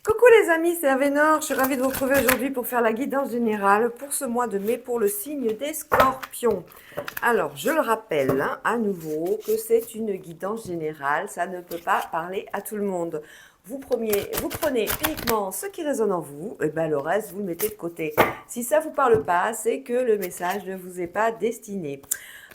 Coucou les amis, c'est Avénor. Je suis ravie de vous retrouver aujourd'hui pour faire la guidance générale pour ce mois de mai pour le signe des Scorpions. Alors, je le rappelle à nouveau que c'est une guidance générale, ça ne peut pas parler à tout le monde. Vous prenez uniquement ce qui résonne en vous, et ben le reste vous le mettez de côté. Si ça vous parle pas, c'est que le message ne vous est pas destiné.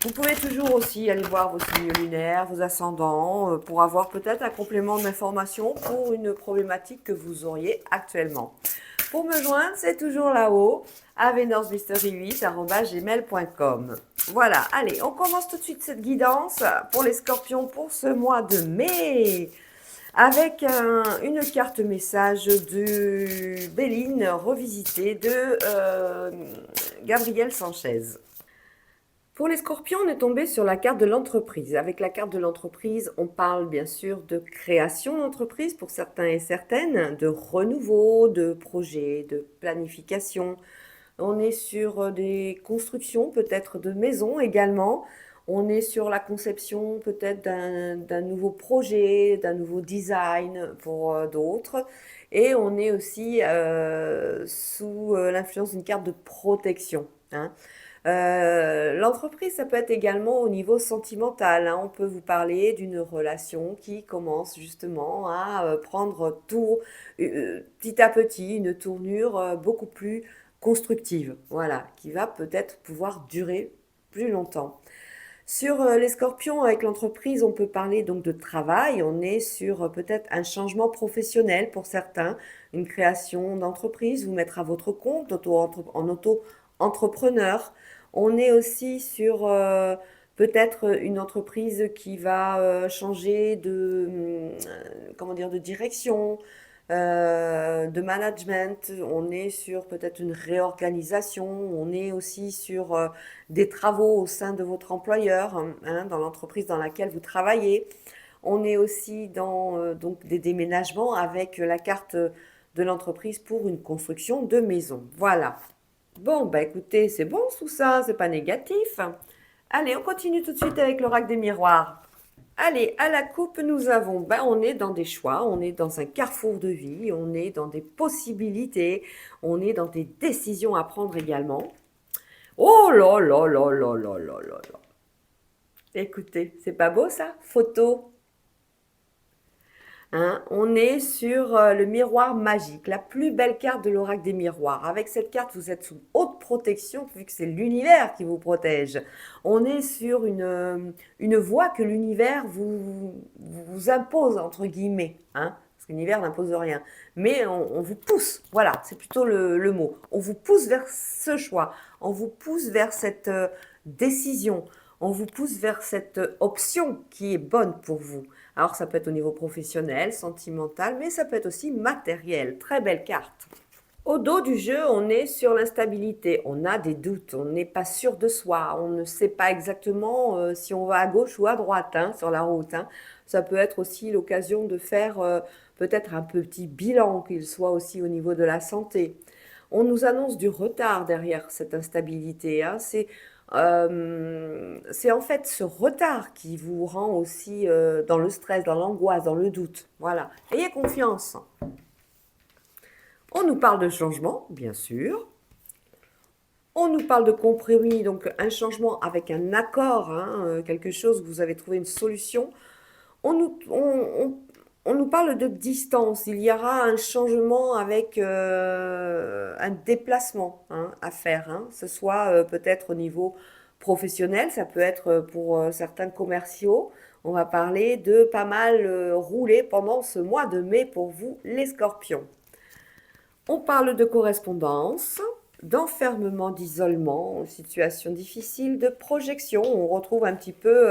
Vous pouvez toujours aussi aller voir vos signes lunaires, vos ascendants, pour avoir peut-être un complément d'information pour une problématique que vous auriez actuellement. Pour me joindre, c'est toujours là-haut, avenormystery8@gmail.com. Voilà, allez, on commence tout de suite cette guidance pour les scorpions pour ce mois de mai. Avec une carte message de Béline revisitée de Gabriel Sanchez. Pour les scorpions, on est tombé sur la carte de l'entreprise. Avec la carte de l'entreprise, on parle bien sûr de création d'entreprise pour certains et certaines, de renouveau, de projet, de planification. On est sur des constructions, peut-être de maisons également. On est sur la conception peut-être d'un nouveau projet, d'un nouveau design pour d'autres. Et on est aussi sous l'influence d'une carte de protection, hein. L'entreprise, ça peut être également au niveau sentimental, hein. On peut vous parler d'une relation qui commence justement à prendre petit à petit une tournure beaucoup plus constructive, voilà, qui va peut-être pouvoir durer plus longtemps. Sur les scorpions avec l'entreprise, on peut parler donc de travail. On est sur peut-être un changement professionnel pour certains, une création d'entreprise, vous mettre à votre compte en auto-entrepreneur. On est aussi sur peut-être une entreprise qui va changer comment dire, de direction, de management. On est sur peut-être une réorganisation. On est aussi sur des travaux au sein de votre employeur, hein, dans l'entreprise dans laquelle vous travaillez. On est aussi dans donc des déménagements avec la carte de l'entreprise pour une construction de maison. Voilà. Bon, bah écoutez, c'est bon tout ça, c'est pas négatif. Allez, on continue tout de suite avec l'oracle des miroirs. Allez, à la coupe, nous avons, ben, on est dans des choix, on est dans un carrefour de vie, on est dans des possibilités, on est dans des décisions à prendre également. Oh là là là là là là là là. Écoutez, c'est pas beau ça? Photo. Hein, on est sur le miroir magique, la plus belle carte de l'oracle des miroirs. Avec cette carte, vous êtes sous haute protection, vu que c'est l'univers qui vous protège. On est sur une voie que l'univers vous impose, entre guillemets. Hein, parce que l'univers n'impose rien. Mais on vous pousse, voilà, c'est plutôt le mot. On vous pousse vers ce choix. On vous pousse vers cette décision. On vous pousse vers cette option qui est bonne pour vous. Alors ça peut être au niveau professionnel, sentimental, mais ça peut être aussi matériel. Très belle carte. Au dos du jeu, on est sur l'instabilité, on a des doutes, on n'est pas sûr de soi, on ne sait pas exactement si on va à gauche ou à droite, hein, sur la route, hein. Ça peut être aussi l'occasion de faire peut-être un petit bilan, qu'il soit aussi au niveau de la santé. On nous annonce du retard derrière cette instabilité, hein. C'est en fait ce retard qui vous rend aussi dans le stress, dans l'angoisse, dans le doute. Voilà. Ayez confiance. On nous parle de changement, bien sûr. On nous parle de compromis, donc un changement avec un accord, hein, quelque chose où vous avez trouvé une solution. On nous parle de distance. Il y aura un changement avec un déplacement, hein, à faire, hein. Ce soit peut-être au niveau professionnel, ça peut être pour certains commerciaux. On va parler de pas mal rouler pendant ce mois de mai pour vous, les scorpions. On parle de correspondance, d'enfermement, d'isolement, situation difficile, de projection. On retrouve un petit peu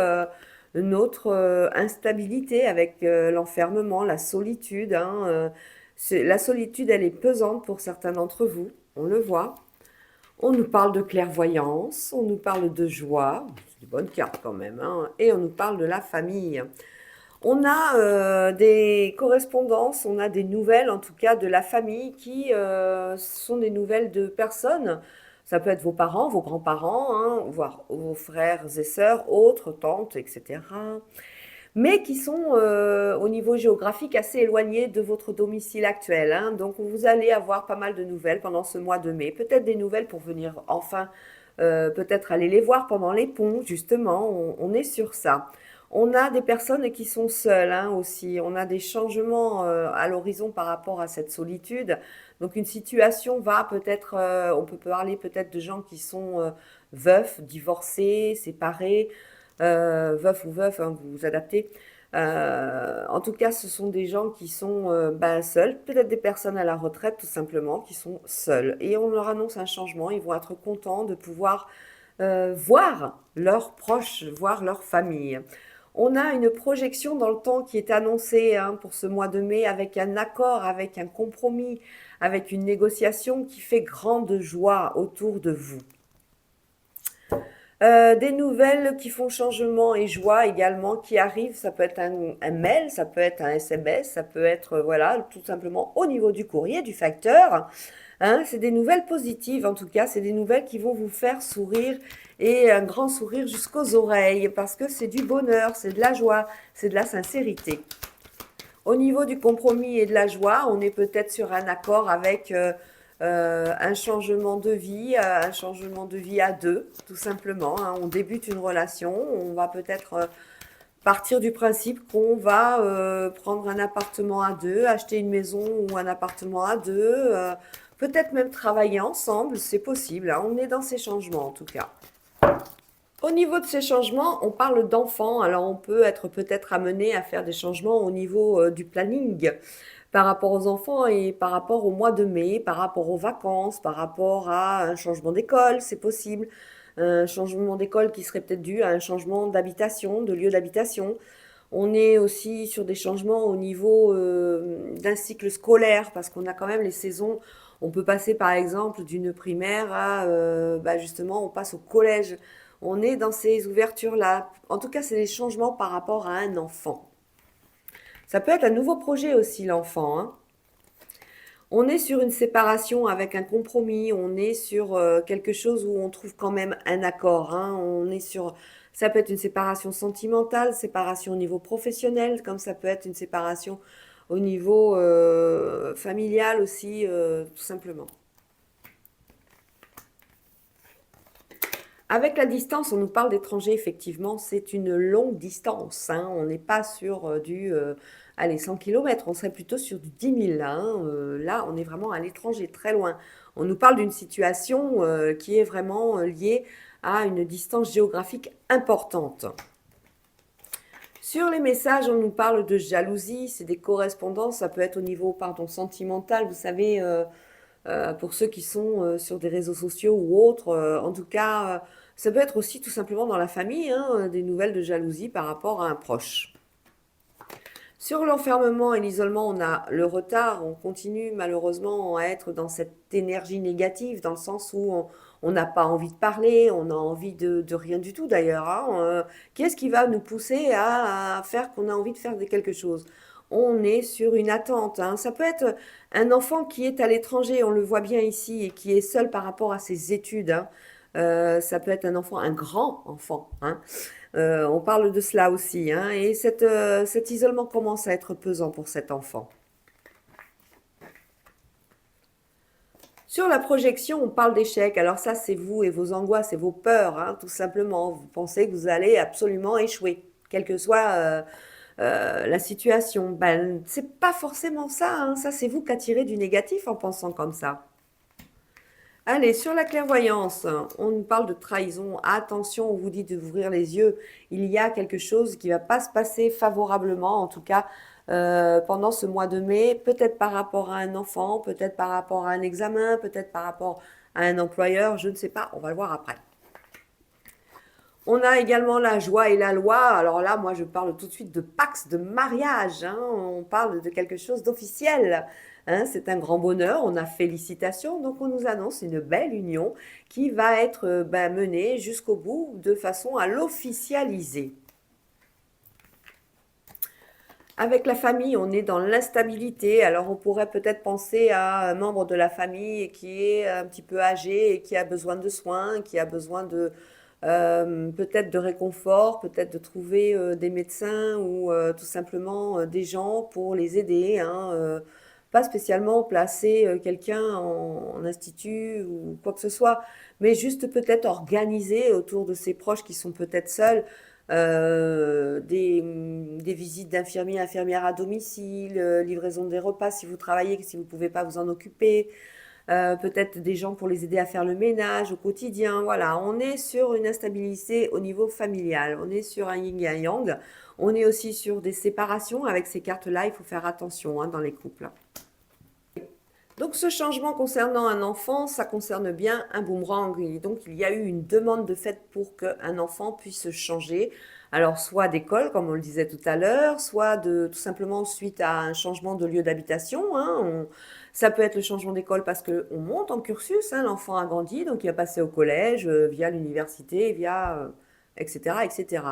notre instabilité avec l'enfermement, la solitude, hein. La solitude, elle est pesante pour certains d'entre vous, on le voit. On nous parle de clairvoyance, on nous parle de joie, c'est une bonne carte quand même, hein, et on nous parle de la famille. On a des correspondances, on a des nouvelles en tout cas de la famille qui sont des nouvelles de personnes. Ça peut être vos parents, vos grands-parents, hein, voire vos frères et sœurs, autres, tantes, etc. mais qui sont au niveau géographique assez éloignés de votre domicile actuel, hein. Donc vous allez avoir pas mal de nouvelles pendant ce mois de mai, peut-être des nouvelles pour venir enfin peut-être aller les voir pendant les ponts, justement, on est sur ça. On a des personnes qui sont seules, hein, aussi. On a des changements à l'horizon par rapport à cette solitude. Donc une situation va peut-être, on peut parler peut-être de gens qui sont veufs, divorcés, séparés, veuf ou veuf, hein, vous vous adaptez. En tout cas, ce sont des gens qui sont ben, seuls, peut-être des personnes à la retraite tout simplement, qui sont seuls. Et on leur annonce un changement, ils vont être contents de pouvoir voir leurs proches, voir leur famille. On a une projection dans le temps qui est annoncée, hein, pour ce mois de mai avec un accord, avec un compromis, avec une négociation qui fait grande joie autour de vous. Des nouvelles qui font changement et joie également qui arrivent. Ça peut être un mail, ça peut être un SMS, ça peut être voilà, tout simplement au niveau du courrier, du facteur. Hein, c'est des nouvelles positives en tout cas, c'est des nouvelles qui vont vous faire sourire et un grand sourire jusqu'aux oreilles parce que c'est du bonheur, c'est de la joie, c'est de la sincérité. Au niveau du compromis et de la joie, on est peut-être sur un accord avec un changement de vie à deux, tout simplement, hein. On débute une relation, on va peut-être partir du principe qu'on va prendre un appartement à deux, acheter une maison ou un appartement à deux, peut-être même travailler ensemble, c'est possible, hein. On est dans ces changements en tout cas. Au niveau de ces changements, on parle d'enfants, alors on peut être peut-être amené à faire des changements au niveau du planning par rapport aux enfants et par rapport au mois de mai, par rapport aux vacances, par rapport à un changement d'école, c'est possible. Un changement d'école qui serait peut-être dû à un changement d'habitation, de lieu d'habitation. On est aussi sur des changements au niveau d'un cycle scolaire parce qu'on a quand même les saisons. On peut passer par exemple d'une primaire à bah, justement on passe au collège. On est dans ces ouvertures-là. En tout cas, c'est des changements par rapport à un enfant. Ça peut être un nouveau projet aussi, l'enfant, hein. On est sur une séparation avec un compromis, on est sur quelque chose où on trouve quand même un accord, hein. On est sur, ça peut être une séparation sentimentale, séparation au niveau professionnel, comme ça peut être une séparation au niveau familial aussi, tout simplement. Avec la distance, on nous parle d'étrangers, effectivement, c'est une longue distance, hein. On n'est pas sur allez, 100 kilomètres, on serait plutôt sur du 10 000 là, hein. Là, on est vraiment à l'étranger, très loin. On nous parle d'une situation qui est vraiment liée à une distance géographique importante. Sur les messages, on nous parle de jalousie, c'est des correspondances, ça peut être au niveau, pardon, sentimental, vous savez, pour ceux qui sont sur des réseaux sociaux ou autres. En tout cas, ça peut être aussi tout simplement dans la famille, hein, des nouvelles de jalousie par rapport à un proche. Sur l'enfermement et l'isolement, on a le retard, on continue malheureusement à être dans cette énergie négative, dans le sens où on n'a pas envie de parler, on a envie de rien du tout d'ailleurs, hein. Qu'est-ce qui va nous pousser à faire qu'on a envie de faire quelque chose? On est sur une attente, hein. Ça peut être un enfant qui est à l'étranger, on le voit bien ici, et qui est seul par rapport à ses études, hein. Ça peut être un enfant, un grand enfant, hein. On parle de cela aussi, hein, et cet isolement commence à être pesant pour cet enfant. Sur la projection, on parle d'échec. Alors ça, c'est vous et vos angoisses et vos peurs, hein, tout simplement. Vous pensez que vous allez absolument échouer, quelle que soit la situation. Ben, c'est pas forcément ça, hein. Ça, c'est vous qui attirez du négatif en pensant comme ça. Allez, sur la clairvoyance, on nous parle de trahison. Attention, on vous dit d'ouvrir les yeux. Il y a quelque chose qui ne va pas se passer favorablement, en tout cas pendant ce mois de mai, peut-être par rapport à un enfant, peut-être par rapport à un examen, peut-être par rapport à un employeur, je ne sais pas, on va le voir après. On a également la joie et la loi. Alors là, moi, je parle tout de suite de pax, de mariage, hein. On parle de quelque chose d'officiel, hein. C'est un grand bonheur. On a félicitations. Donc, on nous annonce une belle union qui va être ben, menée jusqu'au bout de façon à l'officialiser. Avec la famille, on est dans l'instabilité. Alors, on pourrait peut-être penser à un membre de la famille qui est un petit peu âgé et qui a besoin de soins, qui a besoin peut-être de réconfort, peut-être de trouver des médecins ou tout simplement des gens pour les aider, hein, pas spécialement placer quelqu'un en institut ou quoi que ce soit, mais juste peut-être organiser autour de ses proches qui sont peut-être seuls des visites d'infirmiers, infirmières à domicile, livraison des repas si vous travaillez, si vous ne pouvez pas vous en occuper, peut-être des gens pour les aider à faire le ménage au quotidien. Voilà, on est sur une instabilité au niveau familial, on est sur un yin et un yang, on est aussi sur des séparations. Avec ces cartes-là, il faut faire attention, hein, dans les couples. Donc ce changement concernant un enfant, ça concerne bien un boomerang. Et donc il y a eu une demande de fait pour qu'un enfant puisse changer. Alors soit d'école, comme on le disait tout à l'heure, soit tout simplement suite à un changement de lieu d'habitation, hein. Ça peut être le changement d'école parce qu'on monte en cursus, hein, l'enfant a grandi, donc il va passer au collège, via l'université, via etc., etc.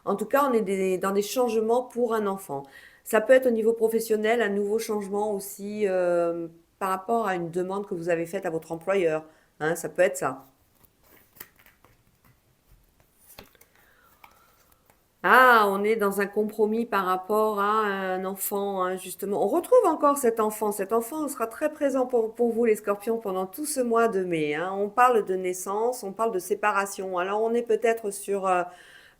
En tout cas, on est dans des changements pour un enfant. Ça peut être au niveau professionnel un nouveau changement aussi, par rapport à une demande que vous avez faite à votre employeur, hein, ça peut être ça. Ah, on est dans un compromis par rapport à un enfant, hein, justement. On retrouve encore cet enfant. Cet enfant sera très présent pour vous, les scorpions, pendant tout ce mois de mai, hein. On parle de naissance, on parle de séparation. Alors, on est peut-être sur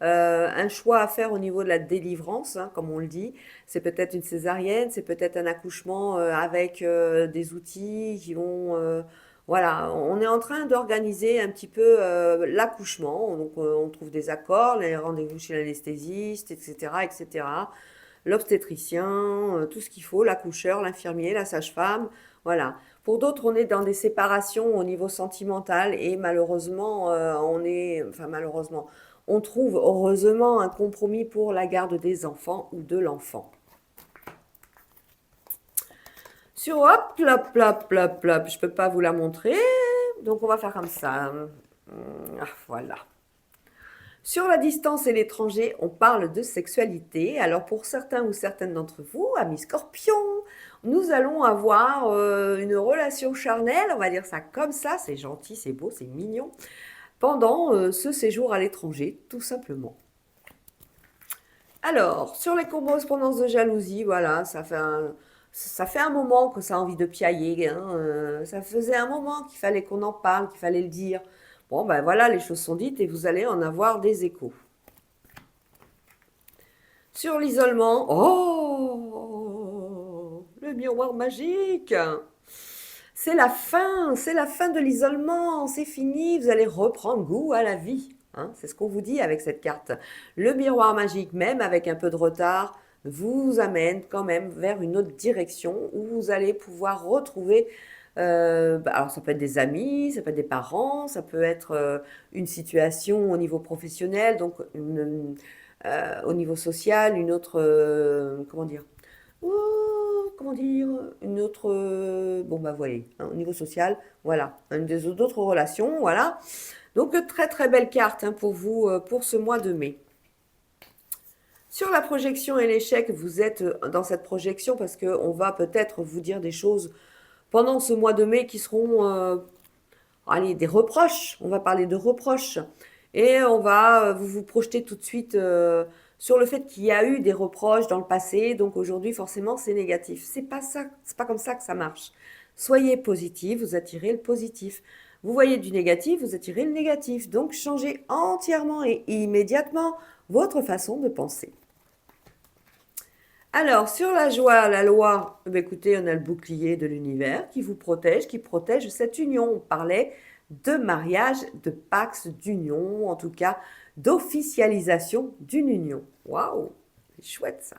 un choix à faire au niveau de la délivrance, hein, comme on le dit. C'est peut-être une césarienne, c'est peut-être un accouchement avec des outils qui vont... voilà, on est en train d'organiser un petit peu l'accouchement. Donc on trouve des accords, les rendez-vous chez l'anesthésiste, etc., etc. L'obstétricien, tout ce qu'il faut, l'accoucheur, l'infirmier, la sage-femme. Voilà. Pour d'autres, on est dans des séparations au niveau sentimental et malheureusement, enfin malheureusement, on trouve heureusement un compromis pour la garde des enfants ou de l'enfant. Sur hop, plop, plop, plop, plop, je peux pas vous la montrer, donc on va faire comme ça. Ah, voilà. Sur la distance et l'étranger, on parle de sexualité. Alors pour certains ou certaines d'entre vous, amis scorpions, nous allons avoir une relation charnelle, on va dire ça comme ça, c'est gentil, c'est beau, c'est mignon, pendant ce séjour à l'étranger, tout simplement. Alors, sur les correspondances de jalousie, voilà, ça fait un moment que ça a envie de piailler, hein, ça faisait un moment qu'il fallait qu'on en parle, qu'il fallait le dire. Bon, ben voilà, les choses sont dites et vous allez en avoir des échos. Sur l'isolement, oh, le miroir magique. C'est la fin de l'isolement, c'est fini, vous allez reprendre goût à la vie, hein, c'est ce qu'on vous dit avec cette carte. Le miroir magique, même avec un peu de retard, vous amène quand même vers une autre direction où vous allez pouvoir retrouver, alors ça peut être des amis, ça peut être des parents, ça peut être une situation au niveau professionnel, donc au niveau social, une autre, comment dire, comment dire, une autre, bon bah voyez, hein, au niveau social, voilà, une des d'autres relations, voilà. Donc très très belle carte, hein, pour vous, pour ce mois de mai. Sur la projection et l'échec, vous êtes dans cette projection parce qu'on va peut-être vous dire des choses pendant ce mois de mai qui seront, allez, des reproches. On va parler de reproches. Et on va vous vous projeter tout de suite sur le fait qu'il y a eu des reproches dans le passé. Donc aujourd'hui, forcément, c'est négatif. C'est pas ça, c'est pas comme ça que ça marche. Soyez positif, vous attirez le positif. Vous voyez du négatif, vous attirez le négatif. Donc changez entièrement et immédiatement votre façon de penser. Alors, sur la joie, la loi, écoutez, on a le bouclier de l'univers qui vous protège, qui protège cette union. On parlait de mariage, de pax, d'union, en tout cas d'officialisation d'une union. Waouh, c'est chouette ça.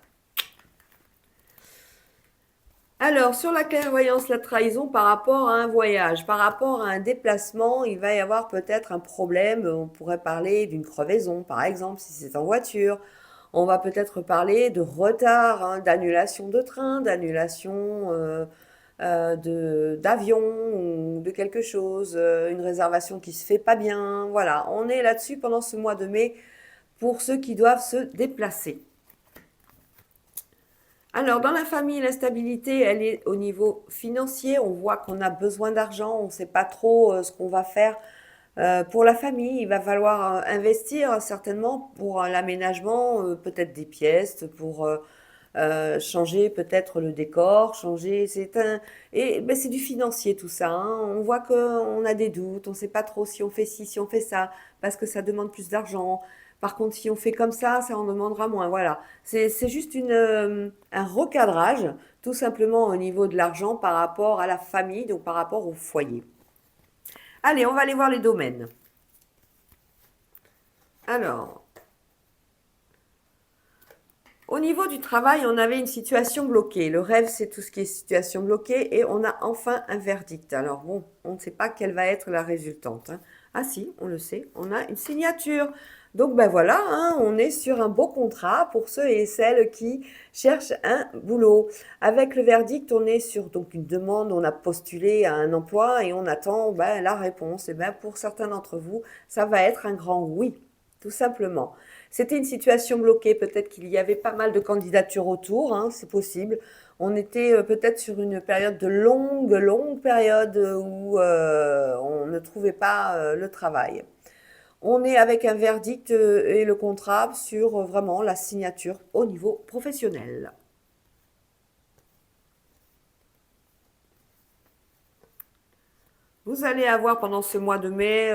Alors, sur la clairvoyance, la trahison par rapport à un voyage, par rapport à un déplacement, il va y avoir peut-être un problème. On pourrait parler d'une crevaison, par exemple, si c'est en voiture. On va peut-être parler de retard, hein, d'annulation de train, d'annulation d'avion ou de quelque chose, une réservation qui se fait pas bien. Voilà, on est là-dessus pendant ce mois de mai pour ceux qui doivent se déplacer. Alors, dans la famille, l'instabilité, elle est au niveau financier. On voit qu'on a besoin d'argent, on ne sait pas trop ce qu'on va faire Pour la famille, il va falloir investir certainement pour l'aménagement, peut-être des pièces, pour changer peut-être le décor, changer. Et ben, c'est du financier tout ça, hein. On voit qu'on a des doutes, on ne sait pas trop si on fait ci, si on fait ça, parce que ça demande plus d'argent. Par contre, si on fait comme ça en demandera moins. Voilà. C'est juste un recadrage, tout simplement au niveau de l'argent par rapport à la famille, donc par rapport au foyer. Allez, on va aller voir les domaines. Alors, au niveau du travail, on avait une situation bloquée. Le rêve, c'est tout ce qui est situation bloquée et on a enfin un verdict. Alors bon, on ne sait pas quelle va être la résultante, hein. Ah si, on le sait, on a une signature. Donc ben voilà, hein, on est sur un beau contrat pour ceux et celles qui cherchent un boulot. Avec le verdict, on est sur donc une demande, on a postulé à un emploi et on attend ben, la réponse. Et ben pour certains d'entre vous, ça va être un grand oui, tout simplement. C'était une situation bloquée, peut-être qu'il y avait pas mal de candidatures autour, hein, c'est possible. On était peut-être sur une période de longue période où on ne trouvait pas le travail. On est avec un verdict et le contrat sur vraiment la signature au niveau professionnel. Vous allez avoir pendant ce mois de mai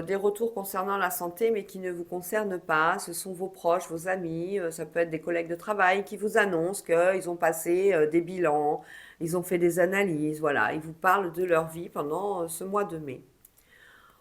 des retours concernant la santé, mais qui ne vous concernent pas. Ce sont vos proches, vos amis, ça peut être des collègues de travail qui vous annoncent qu'ils ont passé des bilans, ils ont fait des analyses, voilà. Ils vous parlent de leur vie pendant ce mois de mai.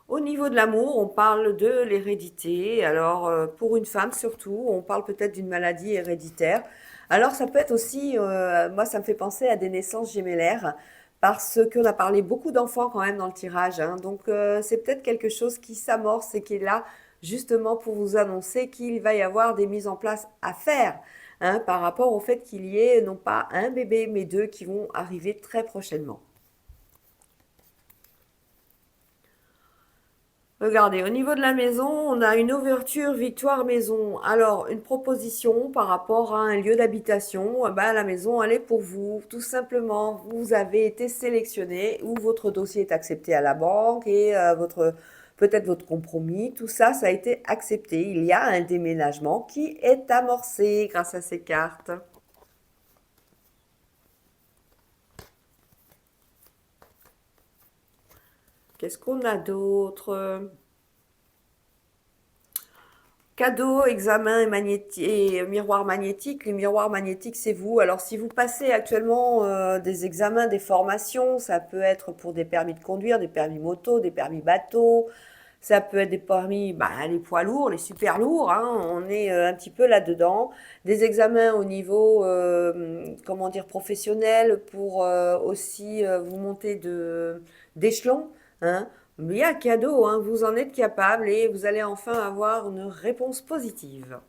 Au niveau de l'amour, on parle de l'hérédité. Alors, pour une femme surtout, on parle peut-être d'une maladie héréditaire. Alors, ça peut être aussi, moi, ça me fait penser à des naissances gémellaires, parce qu'on a parlé beaucoup d'enfants quand même dans le tirage, hein. Donc, c'est peut-être quelque chose qui s'amorce et qui est là justement pour vous annoncer qu'il va y avoir des mises en place à faire, hein, par rapport au fait qu'il y ait non pas un bébé, mais deux qui vont arriver très prochainement. Regardez, au niveau de la maison, on a une ouverture Victoire Maison. Alors, une proposition par rapport à un lieu d'habitation, eh ben, la maison, elle est pour vous. Tout simplement, vous avez été sélectionné ou votre dossier est accepté à la banque et peut-être votre compromis, tout ça, ça a été accepté. Il y a un déménagement qui est amorcé grâce à ces cartes. Qu'est-ce qu'on a d'autre? Cadeau, examen et miroir magnétique. Les miroirs magnétiques, c'est vous. Alors, si vous passez actuellement des examens, des formations, ça peut être pour des permis de conduire, des permis moto, des permis bateau. Ça peut être des permis, bah, les poids lourds, les super lourds, hein, on est un petit peu là-dedans. Des examens au niveau, comment dire, professionnel pour aussi vous monter d'échelon, hein. Mais il y a cadeau, hein, vous en êtes capable et vous allez enfin avoir une réponse positive.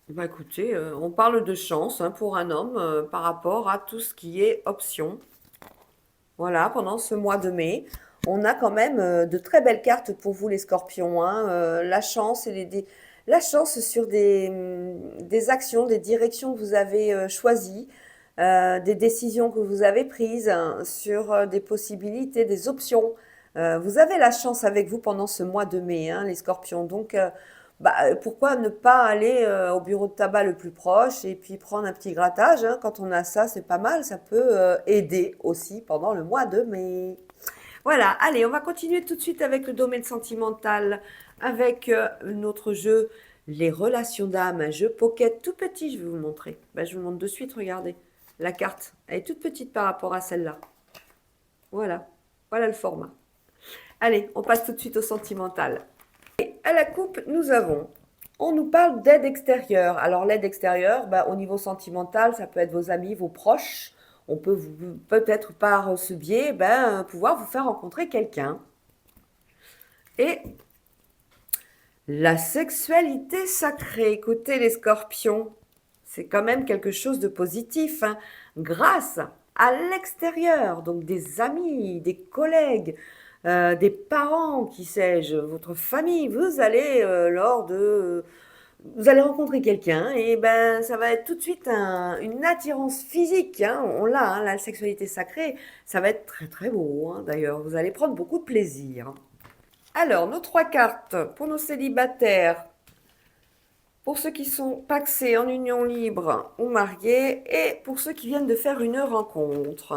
Bah écoutez, on parle de chance, hein, pour un homme par rapport à tout ce qui est option. Voilà, pendant ce mois de mai, on a quand même de très belles cartes pour vous les scorpions, hein. La chance la chance sur des actions, des directions que vous avez choisies, des décisions que vous avez prises, hein, sur des possibilités, des options. Vous avez la chance avec vous pendant ce mois de mai, hein, les scorpions. Donc, pourquoi ne pas aller au bureau de tabac le plus proche et puis prendre un petit grattage, hein. Quand on a ça, c'est pas mal. Ça peut aider aussi pendant le mois de mai. Voilà, allez, on va continuer tout de suite avec le domaine sentimental, avec notre jeu, les relations d'âme, un jeu pocket tout petit, je vais vous le montrer. Je vous montre de suite, regardez. La carte, elle est toute petite par rapport à celle-là. Voilà, voilà le format. Allez, on passe tout de suite au sentimental. À la coupe, on nous parle d'aide extérieure. Alors l'aide extérieure, au niveau sentimental, ça peut être vos amis, vos proches. On peut peut-être par ce biais, pouvoir vous faire rencontrer quelqu'un. Et la sexualité sacrée, écoutez les scorpions, c'est quand même quelque chose de positif, hein. Grâce à l'extérieur, donc des amis, des collègues, des parents, qui sais-je, votre famille, vous allez lors vous allez rencontrer quelqu'un et ben ça va être tout de suite une attirance physique, hein, on l'a, hein, la sexualité sacrée, ça va être très très beau, hein, d'ailleurs, vous allez prendre beaucoup de plaisir. Alors, nos trois cartes pour nos célibataires, pour ceux qui sont pacsés en union libre ou mariés, et pour ceux qui viennent de faire une rencontre.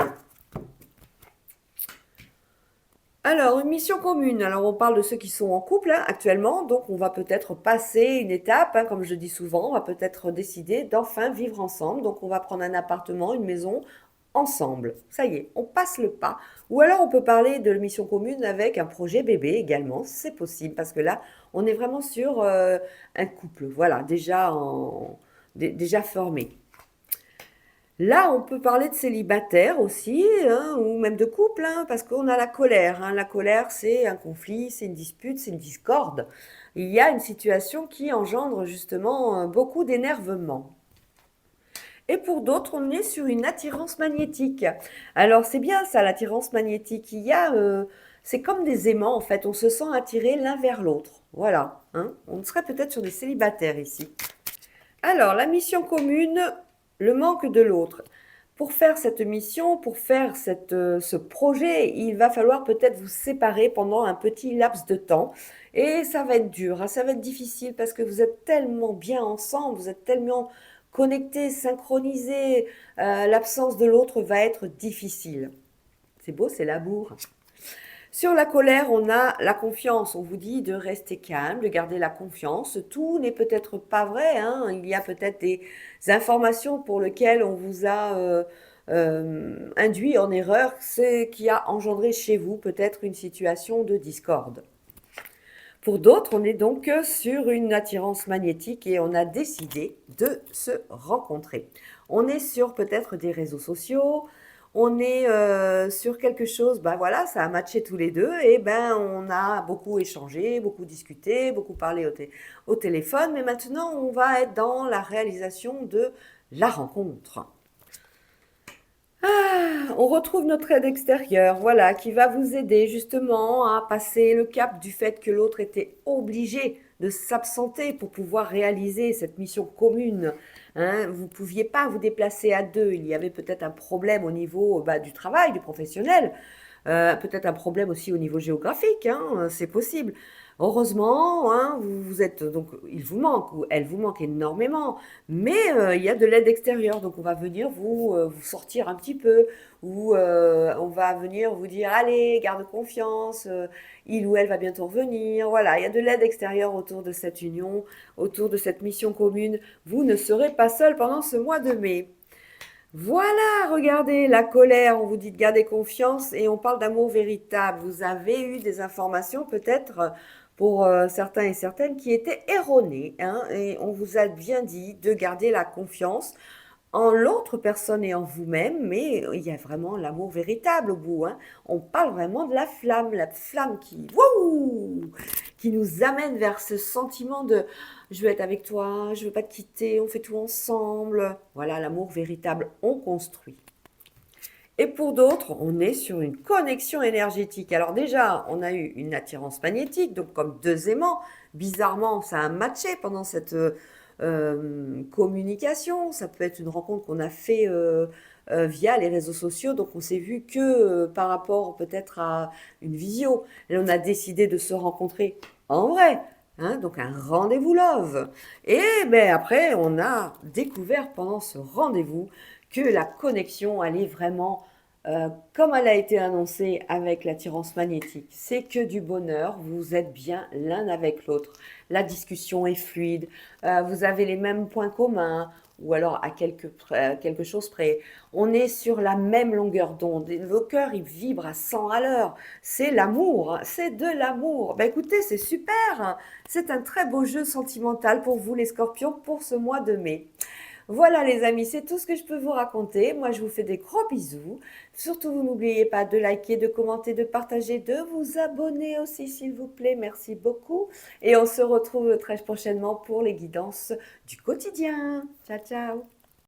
Alors, une mission commune. Alors, on parle de ceux qui sont en couple hein, actuellement, donc on va peut-être passer une étape, hein, comme je dis souvent, on va peut-être décider d'enfin vivre ensemble. Donc, on va prendre un appartement, une maison ensemble. Ça y est, on passe le pas. Ou alors, on peut parler de mission commune avec un projet bébé également, c'est possible, parce que là, on est vraiment sur un couple, voilà, déjà formé. Là, on peut parler de célibataire aussi, hein, ou même de couple, hein, parce qu'on a la colère, hein. La colère, c'est un conflit, c'est une dispute, c'est une discorde. Il y a une situation qui engendre justement beaucoup d'énervement. Et pour d'autres, on est sur une attirance magnétique. Alors c'est bien ça, l'attirance magnétique. C'est comme des aimants en fait. On se sent attiré l'un vers l'autre. Voilà, hein. On serait peut-être sur des célibataires ici. Alors, la mission commune, le manque de l'autre. Pour faire cette mission, pour faire ce projet, il va falloir peut-être vous séparer pendant un petit laps de temps. Et ça va être dur, hein, ça va être difficile parce que vous êtes tellement bien ensemble, vous êtes tellement connectés, synchronisés. L'absence de l'autre va être difficile. C'est beau, c'est l'amour. Sur la colère, on a la confiance. On vous dit de rester calme, de garder la confiance. Tout n'est peut-être pas vrai, hein. Il y a peut-être des informations pour lesquelles on vous a induit en erreur, ce qui a engendré chez vous peut-être une situation de discorde. Pour d'autres, on est donc sur une attirance magnétique et on a décidé de se rencontrer. On est sur peut-être des réseaux sociaux, on est sur quelque chose, ben voilà, ça a matché tous les deux et ben on a beaucoup échangé, beaucoup discuté, beaucoup parlé au téléphone, mais maintenant on va être dans la réalisation de la rencontre. On retrouve notre aide extérieure, voilà, qui va vous aider justement à passer le cap du fait que l'autre était obligé de s'absenter pour pouvoir réaliser cette mission commune. Hein. Vous ne pouviez pas vous déplacer à deux. Il y avait peut-être un problème au niveau bah, du travail, du professionnel. Peut-être un problème aussi au niveau géographique, hein, c'est possible. Heureusement, hein, vous êtes donc il vous manque ou elle vous manque énormément, mais il y a de l'aide extérieure, donc on va venir vous sortir un petit peu, ou on va venir vous dire allez, garde confiance, il ou elle va bientôt revenir. Voilà, il y a de l'aide extérieure autour de cette union, autour de cette mission commune. Vous ne serez pas seul pendant ce mois de mai. Voilà, regardez, la colère, on vous dit de garder confiance et on parle d'amour véritable. Vous avez eu des informations peut-être pour certains et certaines qui étaient erronées, hein, et on vous a bien dit de garder la confiance en l'autre personne et en vous-même, mais il y a vraiment l'amour véritable au bout, hein. On parle vraiment de la flamme qui, wouh, qui nous amène vers ce sentiment de je veux être avec toi, je veux pas te quitter, on fait tout ensemble. Voilà, l'amour véritable, on construit. Et pour d'autres, on est sur une connexion énergétique. Alors déjà, on a eu une attirance magnétique, donc comme deux aimants. Bizarrement, ça a matché pendant cette communication. Ça peut être une rencontre qu'on a fait via les réseaux sociaux, donc on s'est vu que par rapport peut-être à une visio. Et on a décidé de se rencontrer en vrai. Hein, donc un rendez-vous love. Et ben après, on a découvert pendant ce rendez-vous que la connexion allait vraiment comme elle a été annoncée avec l'attirance magnétique. C'est que du bonheur, vous êtes bien l'un avec l'autre. La discussion est fluide, vous avez les mêmes points communs, ou alors à quelque chose près. On est sur la même longueur d'onde. Vos cœurs, ils vibrent à 100 à l'heure. C'est l'amour, hein, c'est de l'amour. Ben écoutez, c'est super, hein. C'est un très beau jeu sentimental pour vous les scorpions pour ce mois de mai. Voilà les amis, c'est tout ce que je peux vous raconter. Moi, je vous fais des gros bisous. Surtout, vous n'oubliez pas de liker, de commenter, de partager, de vous abonner aussi, s'il vous plaît. Merci beaucoup. Et on se retrouve très prochainement pour les guidances du quotidien. Ciao, ciao.